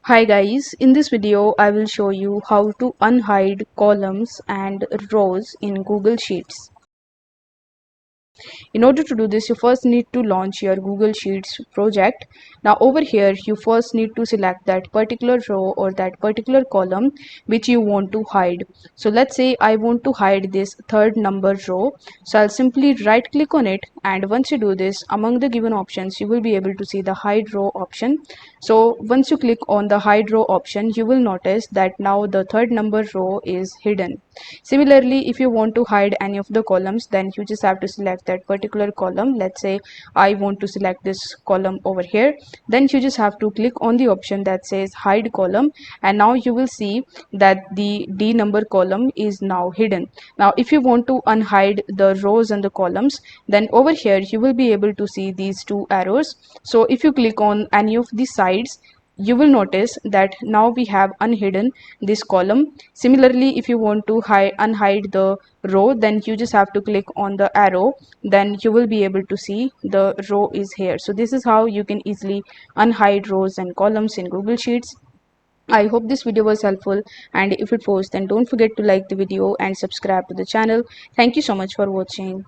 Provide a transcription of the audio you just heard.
Hi guys, in this video I will show you how to unhide columns and rows in Google Sheets. In order to do this, you first need to launch your Google Sheets project. Now over here, you first need to select that particular row or that particular column which you want to hide. So let's say I want to hide this third number row. So I'll simply right click on it, and once you do this, among the given options, you will be able to see the hide row option. So once you click on the hide row option, you will notice that now the third number row is hidden. Similarly, if you want to hide any of the columns, then you just have to select that particular column. Let's say I want to select this column over here. Then you just have to click on the option that says hide column, and now you will see that the D number column is now hidden. Now if you want to unhide the rows and the columns, then over here you will be able to see these two arrows. So if you click on any of the sides, you will notice that now we have unhidden this column. Similarly, if you want to unhide the row, then you just have to click on the arrow, then you will be able to see the row is here. So this is how you can easily unhide rows and columns in Google Sheets. I hope this video was helpful, and if it was, then don't forget to like the video and subscribe to the channel. Thank you so much for watching.